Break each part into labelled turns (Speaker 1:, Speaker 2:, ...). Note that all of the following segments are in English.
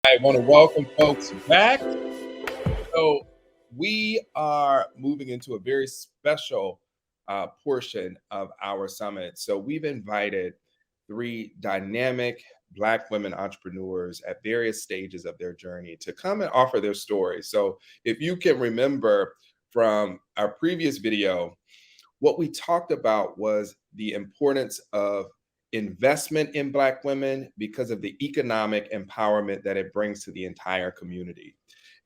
Speaker 1: I want to welcome folks back. So, we are moving into a very special portion of our summit. So, we've invited three dynamic Black women entrepreneurs at various stages of their journey to come and offer their stories. So, if you can remember from our previous video, what we talked about was the importance of investment in Black women because of the economic empowerment that it brings to the entire community.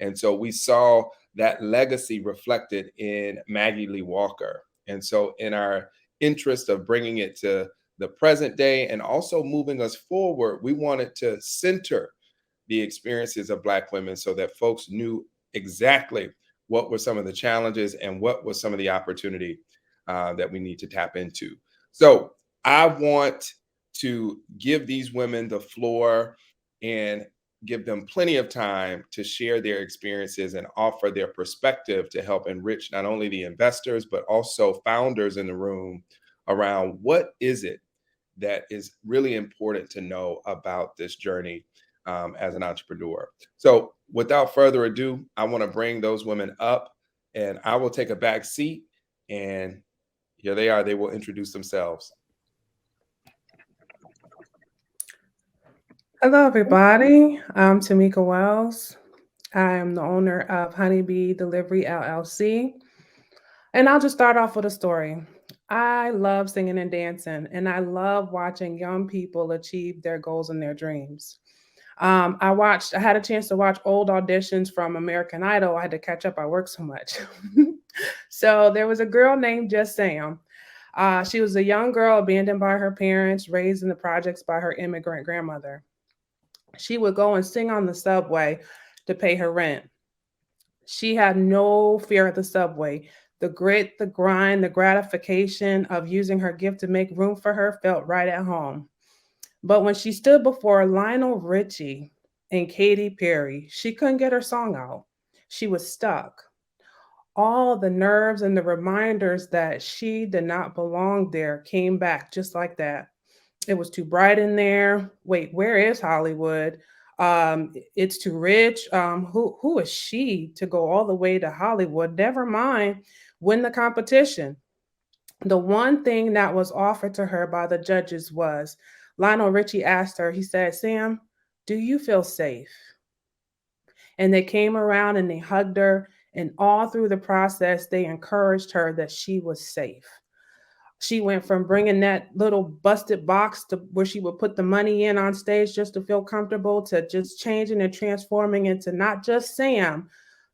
Speaker 1: And so we saw that legacy reflected in Maggie Lee Walker. And so, in our interest of bringing it to the present day and also moving us forward, we wanted to center the experiences of Black women so that folks knew exactly what were some of the challenges and what was some of the opportunity that we need to tap into. So I want to give these women the floor and give them plenty of time to share their experiences and offer their perspective to help enrich not only the investors, but also founders in the room around what is it that is really important to know about this journey as an entrepreneur. So without further ado, I want to bring those women up and I will take a back seat, and here they are. They will introduce themselves.
Speaker 2: Hello, everybody. I'm Tamika Wells. I am the owner of Honeybee Delivery LLC. And I'll just start off with a story. I love singing and dancing, and I love watching young people achieve their goals and their dreams. I had a chance to watch old auditions from American Idol. I had to catch up. I work so much. So there was a girl named Just Sam. She was a young girl abandoned by her parents, raised in the projects by her immigrant grandmother. She would go and sing on the subway to pay her rent. She had no fear of the subway. The grit, the grind, the gratification of using her gift to make room for her felt right at home. But when she stood before Lionel Richie and Katy Perry, she couldn't get her song out. She was stuck. All the nerves and the reminders that she did not belong there came back just like that. It was too bright in there. Wait, where is Hollywood? It's too rich. Who is she to go all the way to Hollywood? Never mind win the competition. The one thing that was offered to her by the judges was Lionel Richie asked her, he said, Sam, do you feel safe? And they came around and they hugged her. And all through the process, they encouraged her that she was safe. She went from bringing that little busted box to where she would put the money in on stage just to feel comfortable to just changing and transforming into not just Sam,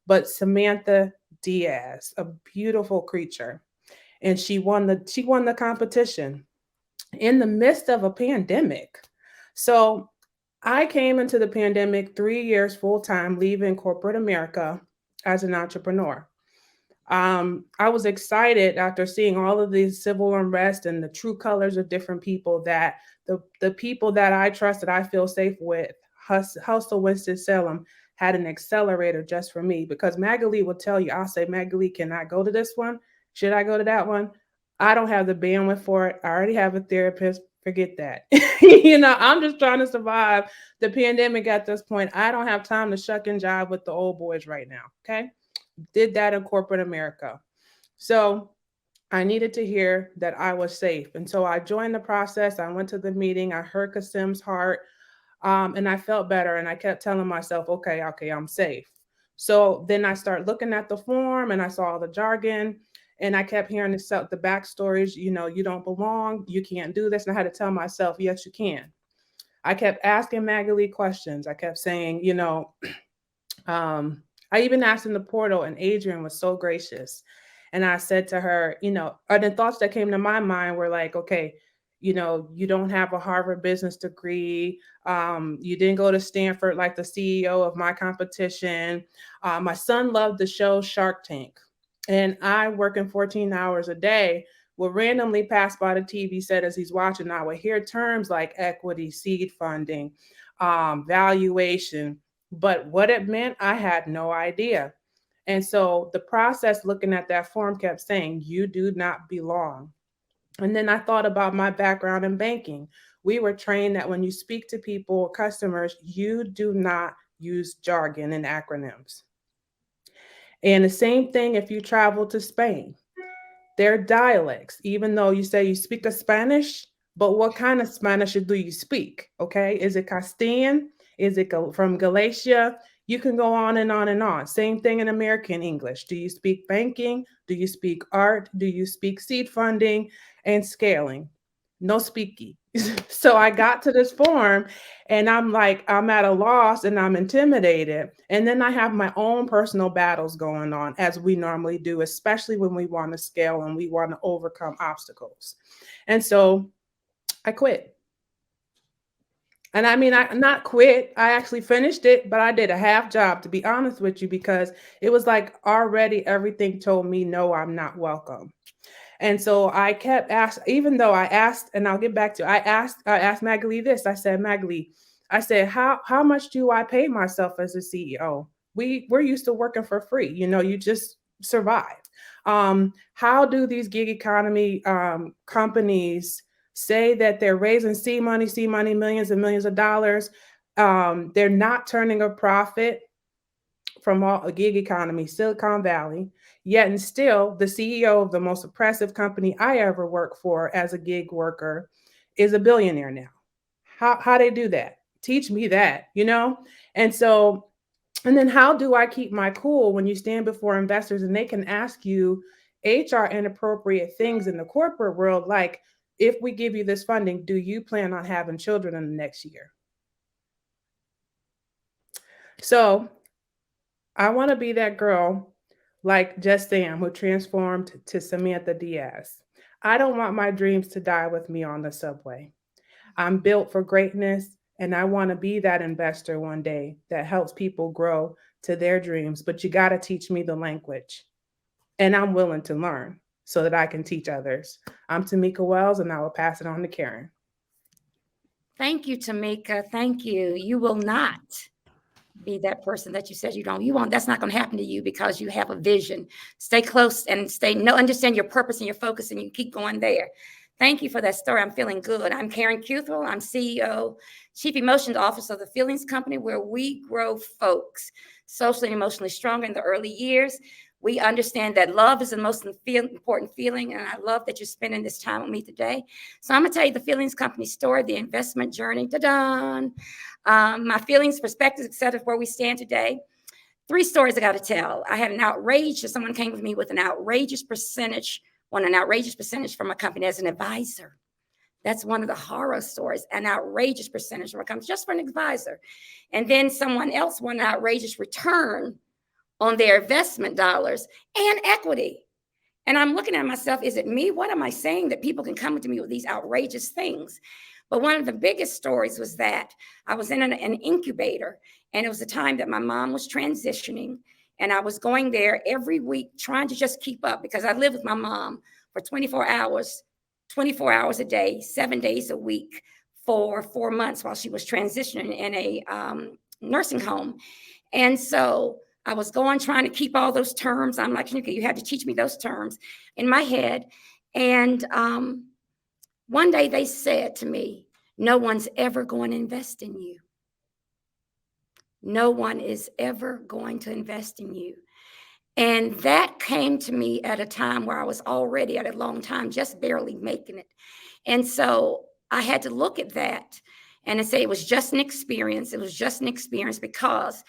Speaker 2: but Samantha Diaz, a beautiful creature. And she won the competition in the midst of a pandemic. So I came into the pandemic 3 years full time, leaving corporate America as an entrepreneur. I was excited after seeing all of these civil unrest and the true colors of different people that the people that I trust that I feel safe with, Hustle Winston-Salem, had an accelerator just for me because Magali will tell you, I'll say, Magali, can I go to this one? Should I go to that one? I don't have the bandwidth for it. I already have a therapist. Forget that. I'm just trying to survive the pandemic at this point. I don't have time to shuck and jive with the old boys right now. Okay. Did that in corporate America. So I needed to hear that I was safe. And so I joined the process. I went to the meeting. I heard Kasim's heart, and I felt better. And I kept telling myself, okay, I'm safe. So then I started looking at the form and I saw all the jargon. And I kept hearing the backstories, you don't belong, you can't do this. And I had to tell myself, yes, you can. I kept asking Magali questions. I kept saying, I even asked in the portal, and Adrian was so gracious. And I said to her, the thoughts that came to my mind were like, okay, you don't have a Harvard business degree. You didn't go to Stanford like the CEO of my competition. My son loved the show Shark Tank. And I, working 14 hours a day, will randomly pass by the TV set as he's watching. I would hear terms like equity, seed funding, valuation. But what it meant, I had no idea. And so the process looking at that form kept saying, you do not belong. And then I thought about my background in banking. We were trained that when you speak to people or customers, you do not use jargon and acronyms. And the same thing if you travel to Spain. Their dialects, even though you say you speak a Spanish, but what kind of Spanish do you speak? Okay, is it Castilian? Is it from Galicia? You can go on and on and on. Same thing in American English. Do you speak banking? Do you speak art? Do you speak seed funding and scaling? No speaky. So I got to this form and I'm like, I'm at a loss and I'm intimidated. And then I have my own personal battles going on, as we normally do, especially when we want to scale and we want to overcome obstacles. And so I quit. And I mean, I not quit. I actually finished it, but I did a half job, to be honest with you, because it was like already everything told me, no, I'm not welcome. And so I kept asking, even though I asked, and I'll get back to, I asked Magali this. I said, Magali, I said, how much do I pay myself as a CEO? We're used to working for free. You know, you just survive. How do these gig economy companies say that they're raising seed money, millions and millions of dollars? They're not turning a profit from all a gig economy, Silicon Valley, yet and still the CEO of the most oppressive company I ever worked for as a gig worker is a billionaire now. How they do that? Teach me that, you know? And so, and then how do I keep my cool when you stand before investors and they can ask you HR inappropriate things in the corporate world, like, if we give you this funding, do you plan on having children in the next year? So I want to be that girl like Just Sam who transformed to Samantha Diaz. I don't want my dreams to die with me on the subway. I'm built for greatness, and I want to be that investor one day that helps people grow to their dreams. But you got to teach me the language, and I'm willing to learn so that I can teach others. I'm Tamika Wells, and I will pass it on to Karen.
Speaker 3: Thank you, Tamika. Thank you. You will not be that person that you said you don't. You won't. That's not going to happen to you because you have a vision. Stay close and understand your purpose and your focus, and you keep going there. Thank you for that story. I'm feeling good. I'm Karen Cuthrell. I'm CEO, Chief Emotions Officer of the Feelings Company, where we grow folks socially and emotionally stronger in the early years. We understand that love is the most important feeling, and I love that you're spending this time with me today. So I'm going to tell you the Feelings Company story, the investment journey. Ta-da! My feelings, perspectives, etc., where we stand today. 3 stories I got to tell. I had an outrageous, someone came with me with an outrageous percentage from a company as an advisor. That's one of the horror stories, an outrageous percentage from a company just for an advisor. And then someone else won an outrageous return on their investment dollars and equity. And I'm looking at myself, is it me? What am I saying that people can come to me with these outrageous things? But one of the biggest stories was that I was in an incubator, and it was the time that my mom was transitioning, and I was going there every week trying to just keep up because I lived with my mom for 24 hours a day, 7 days a week for 4 months while she was transitioning in a nursing home. And so I was trying to keep all those terms. I'm like, you have to teach me those terms in my head. And one day they said to me, no one's ever going to invest in you. No one is ever going to invest in you. And that came to me at a time where I was already at a long time, just barely making it. And so I had to look at that and say it was just an experience. It was just an experience because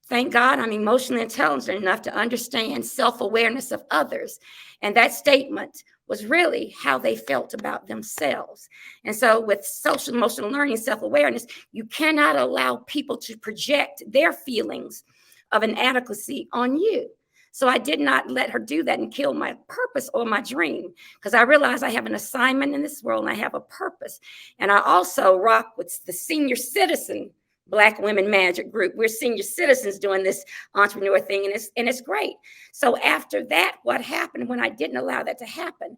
Speaker 3: thank God I'm emotionally intelligent enough to understand self-awareness of others. And that statement was really how they felt about themselves. And so with social emotional learning, self-awareness, you cannot allow people to project their feelings of inadequacy on you. So I did not let her do that and kill my purpose or my dream, because I realized I have an assignment in this world and I have a purpose. And I also rock with the senior citizen Black Women Magic Group. We're senior citizens doing this entrepreneur thing, and it's great. So after that, what happened when I didn't allow that to happen?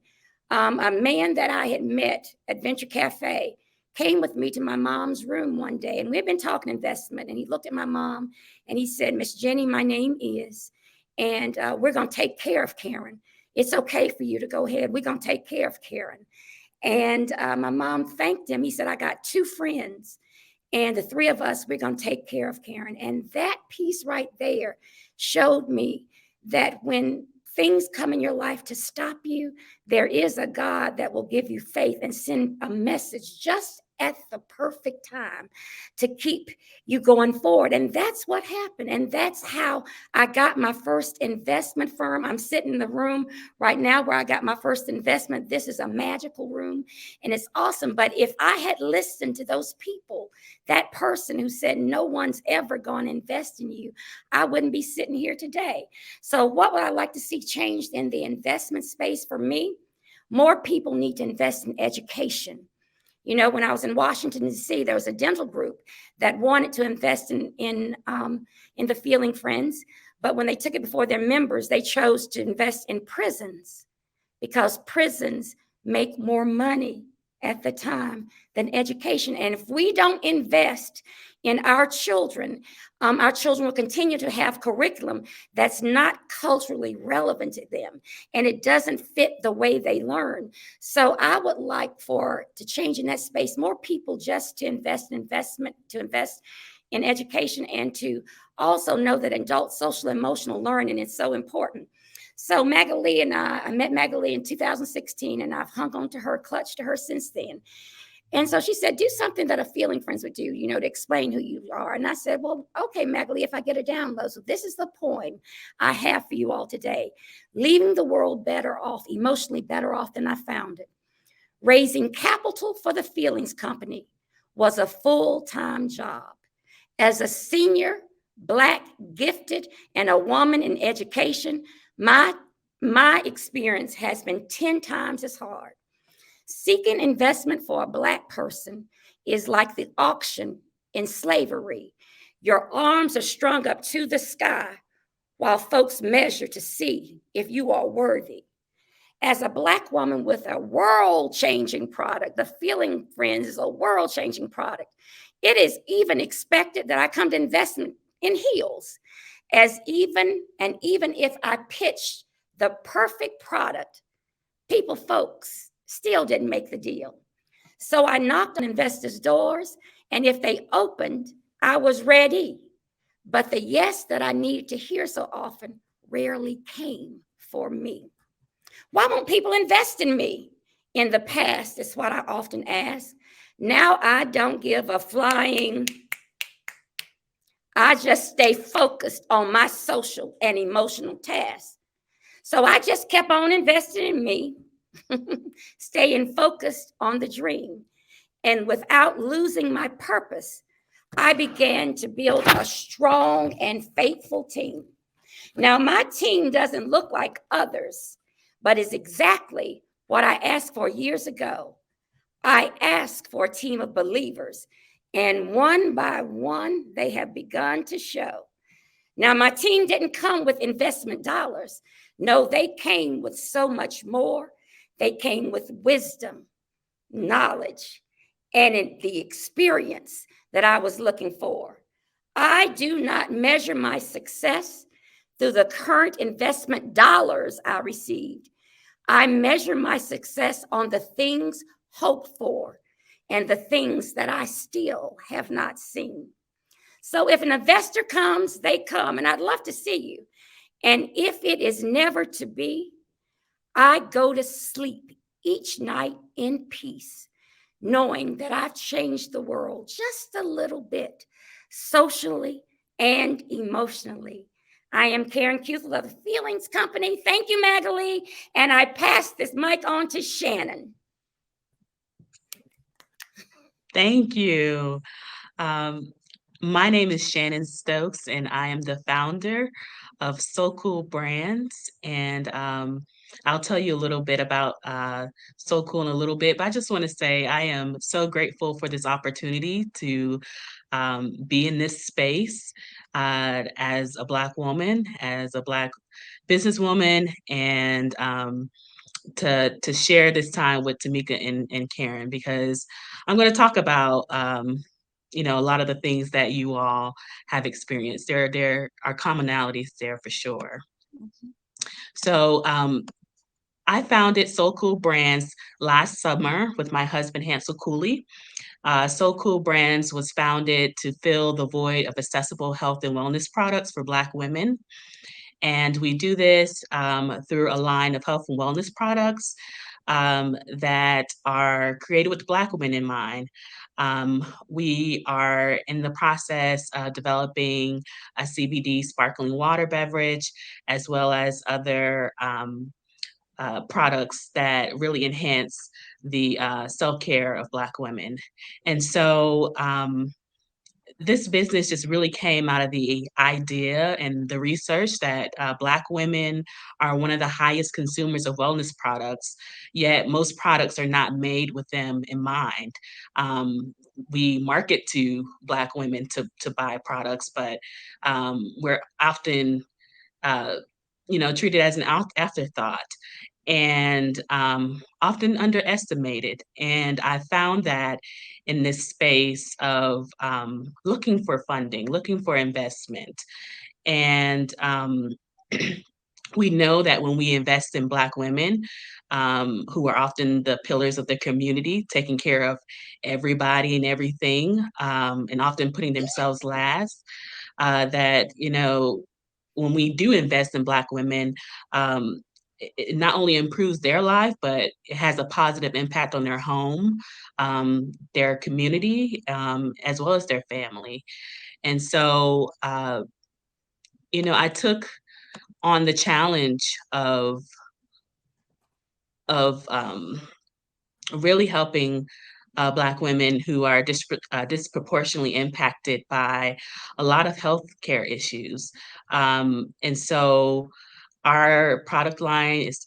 Speaker 3: A man that I had met at Venture Cafe came with me to my mom's room one day, and we've been talking investment. And he looked at my mom and he said, Miss Jenny, my name is, and we're going to take care of Karen. It's okay for you to go ahead. We're going to take care of Karen. And my mom thanked him. He said, I got 2 friends. And the three of us, we're going to take care of Karen. And that piece right there showed me that when things come in your life to stop you, there is a God that will give you faith and send a message just at the perfect time to keep you going forward. And that's what happened. And that's how I got my first investment firm. I'm sitting in the room right now where I got my first investment. This is a magical room and it's awesome. But if I had listened to those people, that person who said no one's ever going to invest in you, I wouldn't be sitting here today. So what would I like to see changed in the investment space for me? More people need to invest in education. You know, when I was in Washington, D.C., there was a dental group that wanted to invest in the Feeling Friends, but when they took it before their members, they chose to invest in prisons because prisons make more money at the time than education. And if we don't invest in our children will continue to have curriculum that's not culturally relevant to them, and it doesn't fit the way they learn. So I would like to change in that space, more people just to invest in education, and to also know that adult social emotional learning is so important. So Magali and I met Magali in 2016, and I've hung on to her, clutched to her since then. And so she said, do something that a Feeling Friends would do, you know, to explain who you are. And I said, well, okay, Magali, if I get a download. So this is the poem I have for you all today. Leaving the world better off, emotionally better off than I found it. Raising capital for the Feelings Company was a full-time job. As a senior, Black, gifted, and a woman in education, my experience has been 10 times as hard. Seeking investment for a Black person is like the auction in slavery. Your arms are strung up to the sky while folks measure to see if you are worthy. As a Black woman with a world-changing product, the Feeling Friends is a world-changing product. It is even expected that I come to investment in heels, even if I pitched the perfect product, folks still didn't make the deal. So I knocked on investors' doors, and if they opened, I was ready. But the yes that I needed to hear so often rarely came for me. Why won't people invest in me? In the past, is what I often ask. Now I don't give a flying. I just stay focused on my social and emotional tasks. So I just kept on investing in me, staying focused on the dream. And without losing my purpose, I began to build a strong and faithful team. Now, my team doesn't look like others, but is exactly what I asked for years ago. I asked for a team of believers, and one by one, they have begun to show. Now, my team didn't come with investment dollars. No, they came with so much more. They came with wisdom, knowledge, and the experience that I was looking for. I do not measure my success through the current investment dollars I received. I measure my success on the things hoped for and the things that I still have not seen. So if an investor comes, they come, and I'd love to see you. And if it is never to be, I go to sleep each night in peace, knowing that I've changed the world just a little bit, socially and emotionally. I am Karen Cuthrell of the Feelings Company. Thank you, Magali. And I pass this mic on to Shannon.
Speaker 4: Thank you. My name is Shannon Stoakes, and I am the founder of So Cool Brands. And I'll tell you a little bit about So Cool in a little bit, but I just want to say I am so grateful for this opportunity to be in this space as a Black woman, as a Black businesswoman, and to share this time with Tamika and Karen, because I'm going to talk about a lot of the things that you all have experienced. There are commonalities there for sure. So I founded So Cool Brands last summer with my husband Hansel Cooley. So Cool Brands was founded to fill the void of accessible health and wellness products for Black women. And we do this through a line of health and wellness products that are created with Black women in mind. We are in the process of developing a CBD sparkling water beverage, as well as other products that really enhance the self-care of Black women. And so this business just really came out of the idea and the research that Black women are one of the highest consumers of wellness products, yet most products are not made with them in mind. We market to Black women to buy products, but we're often uh, treated as an afterthought and often underestimated. And I found that in this space of looking for funding, looking for investment, and we know that when we invest in Black women, who are often the pillars of the community, taking care of everybody and everything, and often putting themselves last, that, when we do invest in Black women, it not only improves their life, but it has a positive impact on their home, their community, as well as their family. And so, I took on the challenge of really helping Black women who are disproportionately impacted by a lot of healthcare issues. And so our product line is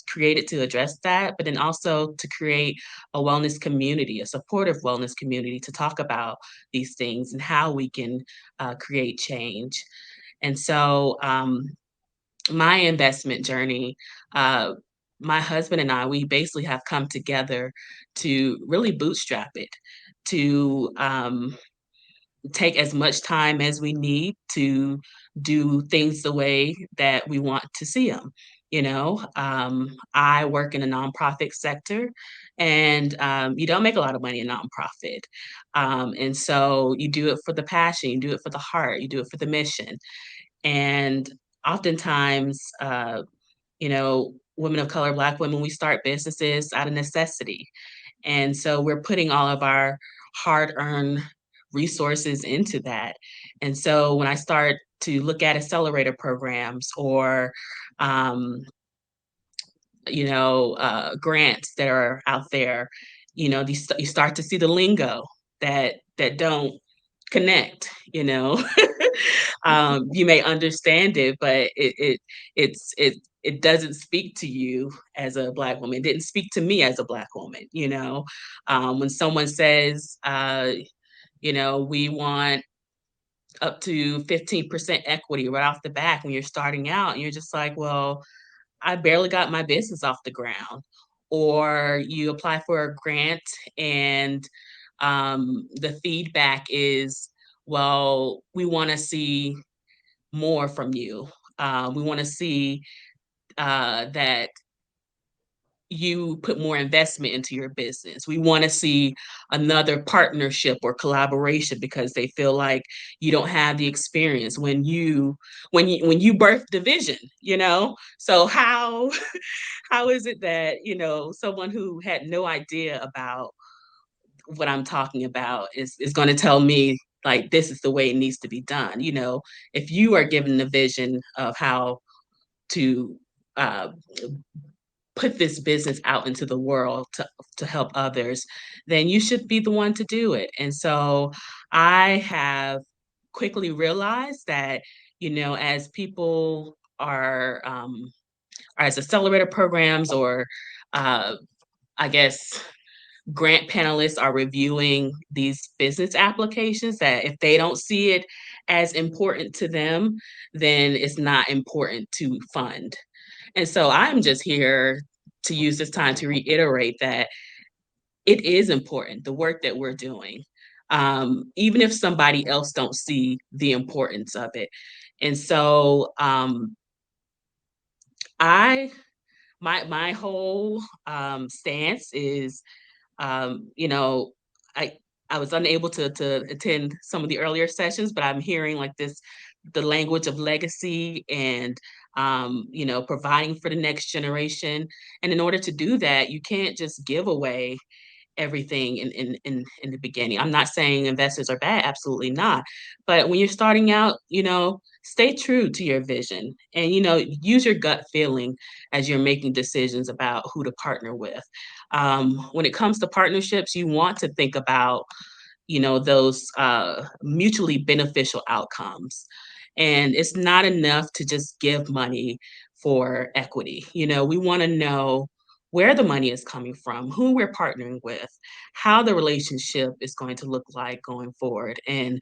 Speaker 4: created to address that, but then also to create a wellness community, a supportive wellness community to talk about these things and how we can create change. And so my investment journey, uh, my husband and I, we basically have come together to really bootstrap it, to take as much time as we need to do things the way that we want to see them. I work in a nonprofit sector, and you don't make a lot of money in nonprofit. And so you do it for the passion, you do it for the heart, you do it for the mission. And oftentimes, women of color, Black women, we start businesses out of necessity. And so we're putting all of our hard earned resources into that. And so when I start to look at accelerator programs or, grants that are out there, you start to see the lingo that don't connect, you may understand it, but it doesn't speak to you as a Black woman. It didn't speak to me as a Black woman. When someone says, we want up to 15% equity right off the back when you're starting out, and you're just like, well, I barely got my business off the ground. Or you apply for a grant and the feedback is, well, we want to see more from you. We want to see that you put more investment into your business. We want to see another partnership or collaboration because they feel like you don't have the experience when you birth the vision, So how is it that, someone who had no idea about what I'm talking about is going to tell me like this is the way it needs to be done. If you are given the vision of how to uh, put this business out into the world to help others, then you should be the one to do it. And so I have quickly realized that, as people are as accelerator programs or I guess grant panelists are reviewing these business applications, that if they don't see it as important to them, then it's not important to fund. And so I'm just here to use this time to reiterate that it is important, the work that we're doing, even if somebody else don't see the importance of it. And so I my whole stance is, you know, I was unable to attend some of the earlier sessions, but I'm hearing like the language of legacy and providing for the next generation. And in order to do that, you can't just give away everything in the beginning. I'm not saying investors are bad, absolutely not. But when you're starting out, stay true to your vision and use your gut feeling as you're making decisions about who to partner with. When it comes to partnerships, you want to think about those mutually beneficial outcomes. And it's not enough to just give money for equity. We want to know where the money is coming from, who we're partnering with, how the relationship is going to look like going forward. And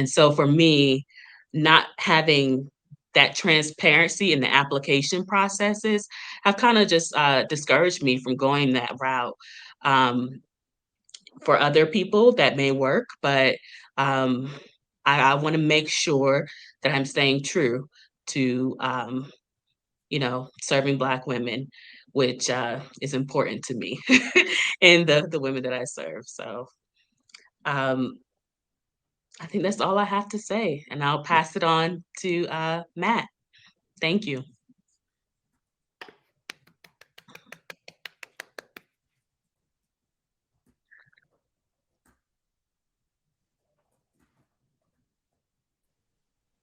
Speaker 4: so for me, not having that transparency in the application processes have kind of just discouraged me from going that route. For other people that may work, but um, I want to make sure that I'm staying true to serving Black women, which is important to me and the women that I serve. So um, I think that's all I have to say, and I'll pass it on to Matt. Thank you.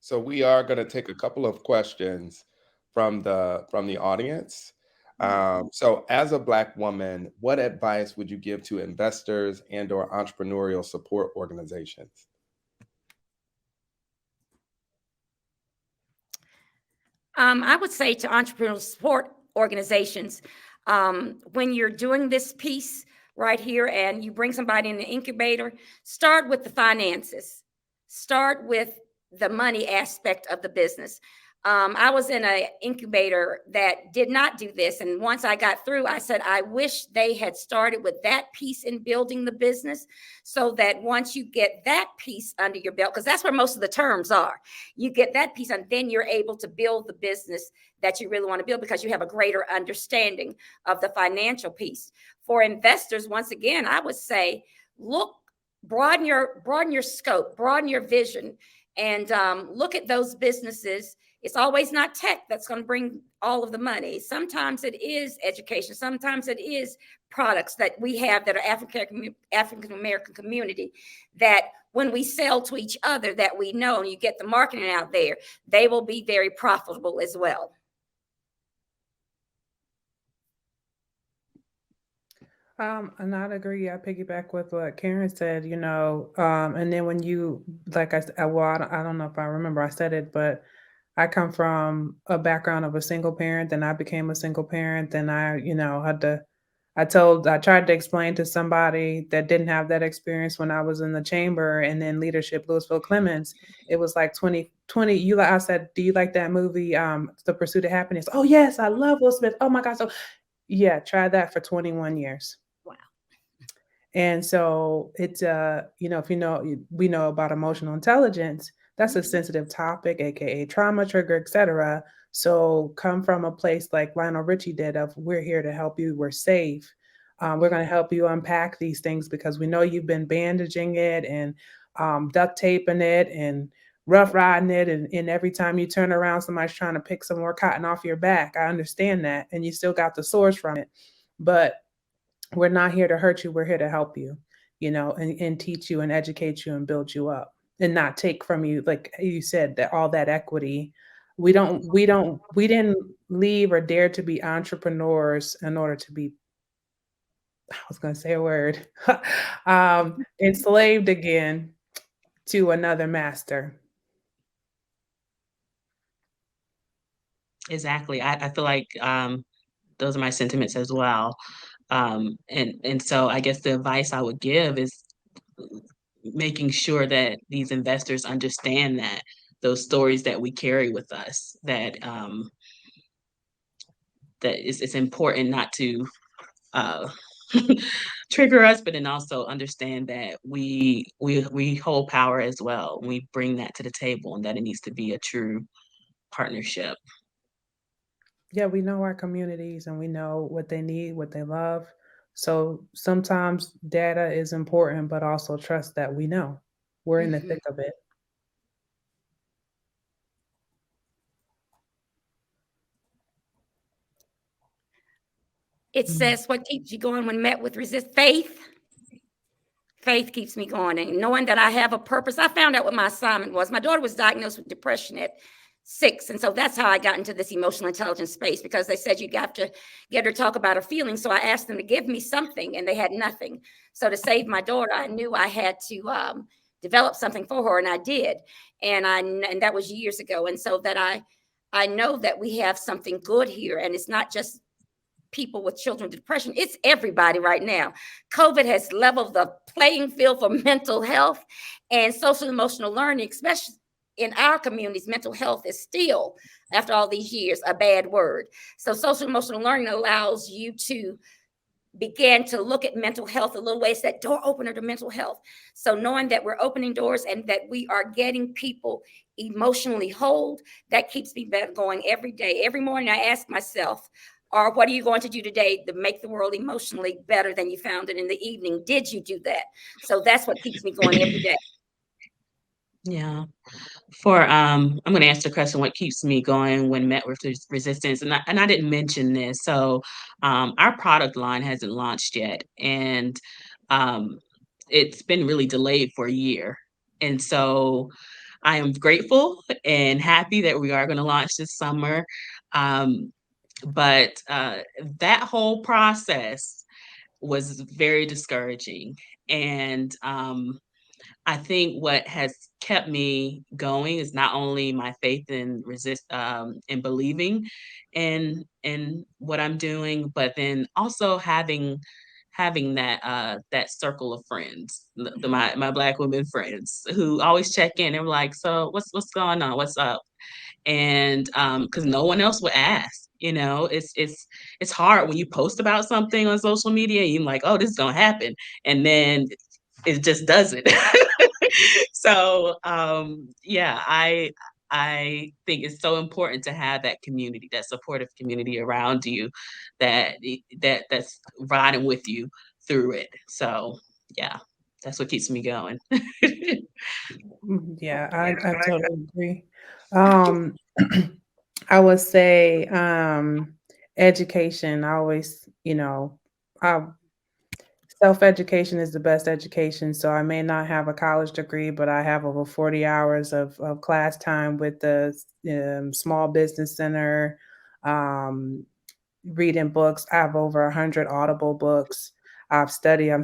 Speaker 1: So we are going to take a couple of questions from the audience. So as a Black woman, what advice would you give to investors and or entrepreneurial support organizations?
Speaker 3: I would say to entrepreneurial support organizations, when you're doing this piece right here and you bring somebody in the incubator, start with the finances, start with the money aspect of the business. I was in an incubator that did not do this. And once I got through, I said, I wish they had started with that piece in building the business so that once you get that piece under your belt, because that's where most of the terms are, you get that piece and then you're able to build the business that you really want to build because you have a greater understanding of the financial piece. For investors, once again, I would say, look, broaden your scope, broaden your vision, and look at those businesses. It's always not tech that's going to bring all of the money. Sometimes it is education. Sometimes it is products that we have that are African American community that when we sell to each other that we know, and you get the marketing out there, they will be very profitable as well.
Speaker 2: And I'd agree. I piggyback with what Karen said, and then when you, like I said, well, I don't know if I remember I said it, but I come from a background of a single parent, then I became a single parent, then I tried to explain to somebody that didn't have that experience when I was in the chamber and then leadership, Louisville Clemens, it was like 2020. I said, do you like that movie, The Pursuit of Happiness? Oh yes, I love Will Smith. Oh my God. So yeah, try that for 21 years.
Speaker 3: Wow.
Speaker 2: And so it's, if we know about emotional intelligence, that's a sensitive topic, AKA trauma trigger, etc. So come from a place like Lionel Richie did of we're here to help you. We're safe. We're going to help you unpack these things because we know you've been bandaging it and duct taping it and rough riding it. And every time you turn around, somebody's trying to pick some more cotton off your back. I understand that. And you still got the sores from it. But we're not here to hurt you. We're here to help you, and teach you and educate you and build you up and not take from you, like you said, that all that equity. We didn't leave or dare to be entrepreneurs in order to be, I was going to say a word, enslaved again to another master.
Speaker 4: Exactly. I feel like those are my sentiments as well. And so I guess the advice I would give is making sure that these investors understand that those stories that we carry with us, that it's important not to uh, trigger us, but then also understand that we hold power as well. We bring that to the table, and that it needs to be a true partnership.
Speaker 2: Yeah, we know our communities and we know what they need, what they love. So sometimes data is important, but also trust that we know. We're in the
Speaker 3: Mhm.
Speaker 2: thick of it.
Speaker 3: It
Speaker 2: Mm.
Speaker 3: says, what keeps you going when met with resist? Faith. Faith keeps me going, and knowing that I have a purpose. I found out what my assignment was. My daughter was diagnosed with depression at 6, and so that's how I got into this emotional intelligence space, because they said you got to get her to talk about her feelings. So I asked them to give me something, and they had nothing. So to save my daughter, I knew I had to develop something for her, and I did. And that was years ago. And so that I know that we have something good here, and it's not just people with children with depression. It's everybody right now. COVID has leveled the playing field for mental health and social emotional learning, especially in our communities. Mental health is still, after all these years, a bad word. So social emotional learning allows you to begin to look at mental health a little way. It's that door opener to mental health. So knowing that we're opening doors and that we are getting people emotionally whole, that keeps me going every day. Every morning I ask myself, or what are you going to do today to make the world emotionally better than you found it in the evening? Did you do that? So that's what keeps me going every day.
Speaker 4: Yeah. I'm going to answer the question, what keeps me going when met with resistance? And I didn't mention this. So, our product line hasn't launched yet, and um, it's been really delayed for a year. And so, I am grateful and happy that we are going to launch this summer. Um, but that whole process was very discouraging, and I think what has kept me going is not only my faith in in believing in what I'm doing, but then also having that circle of friends, my Black women friends who always check in. They're like, so what's going on? What's up? And because no one else would ask. It's hard when you post about something on social media and you're like, oh, this is gonna happen, and then it just doesn't. So yeah, I think it's so important to have that community, that supportive community around you, that's riding with you through it. So yeah, that's what keeps me going.
Speaker 2: Yeah, I totally agree. Um, I would say education. I always, I self-education is the best education. So I may not have a college degree, but I have over 40 hours of class time with the Small Business Center, um, reading books. I have over 100 Audible books. I'm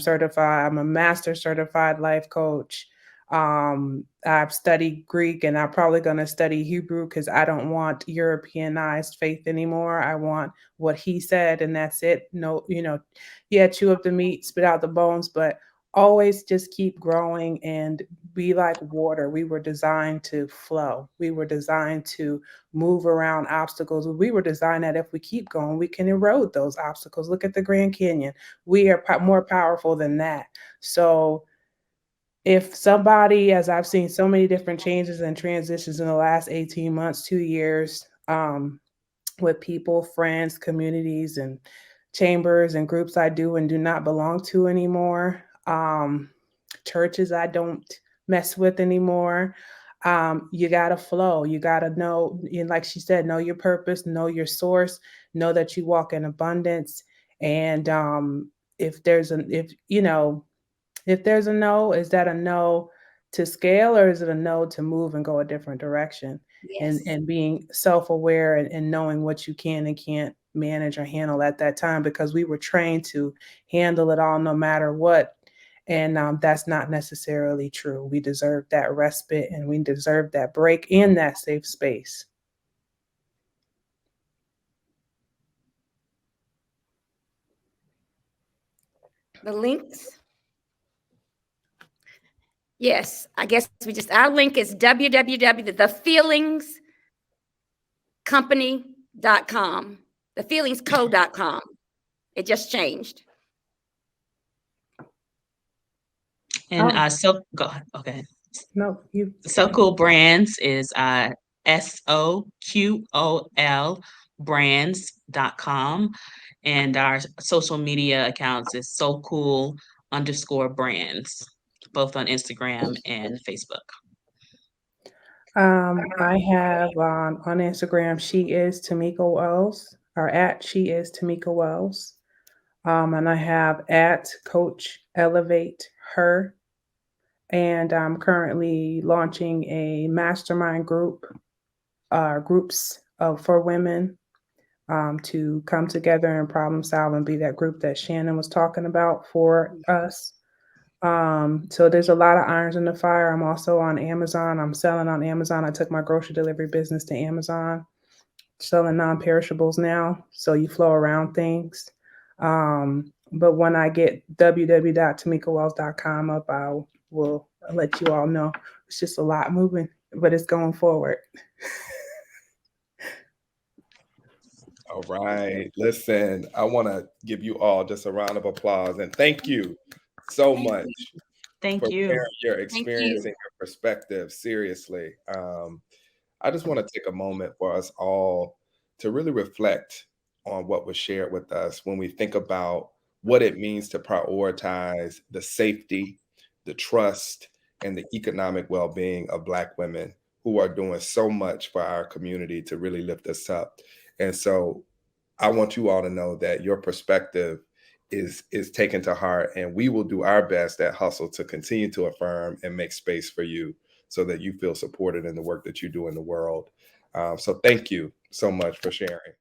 Speaker 2: certified, I'm a master certified life coach. I've studied Greek and I'm probably going to study Hebrew because I don't want Europeanized faith anymore. I want what he said, and that's it. No, yeah, chew up the meat, spit out the bones, but always just keep growing and be like water. We were designed to flow. We were designed to move around obstacles. We were designed that if we keep going, we can erode those obstacles. Look at the Grand Canyon. We are more powerful than that. So if somebody, as I've seen so many different changes and transitions in the last 18 months, 2 years, with people, friends, communities, and chambers and groups I do and do not belong to anymore, churches I don't mess with anymore. You gotta flow. You gotta know, and like she said, know your purpose, know your source, know that you walk in abundance. And if there's an if there's a no, is that a no to scale or is it a no to move and go a different direction?
Speaker 3: Yes.
Speaker 2: And being self-aware and knowing what you can and can't manage or handle at that time, because we were trained to handle it all no matter what. And that's not necessarily true. We deserve that respite and we deserve that break in that safe space.
Speaker 3: The links. Yes, I guess our link is www.thefeelingscompany.com, thefeelingsco.com. It just changed.
Speaker 4: And
Speaker 2: Oh,
Speaker 4: so go ahead. Okay.
Speaker 2: no, you.
Speaker 4: So Cool Brands is SOQOL socoolbrands.com. And our social media accounts is socool_brands, both on Instagram and Facebook.
Speaker 2: I have on Instagram, she is Tamika Wells, or at she is Tamika Wells. And I have at Coach Elevate Her. And I'm currently launching a mastermind groups for women to come together and problem solve and be that group that Shannon was talking about for us. So there's a lot of irons in the fire. I'm also on Amazon. I'm selling on Amazon. I took my grocery delivery business to Amazon, selling non-perishables now. So you flow around things. But when I get www.tamikawells.com up, I will let you all know. It's just a lot moving, but it's going forward.
Speaker 1: All right. Listen, I want to give you all just a round of applause and thank you so
Speaker 3: Thank
Speaker 1: much
Speaker 3: you.
Speaker 4: Thank
Speaker 1: for
Speaker 4: you.
Speaker 1: sharing your
Speaker 3: Thank
Speaker 1: experience
Speaker 3: you.
Speaker 1: and your perspective. Seriously. I just want to take a moment for us all to really reflect on what was shared with us when we think about what it means to prioritize the safety, the trust, and the economic well-being of Black women who are doing so much for our community to really lift us up. And so I want you all to know that your perspective is taken to heart, and we will do our best at Hustle to continue to affirm and make space for you so that you feel supported in the work that you do in the world. So thank you so much for sharing.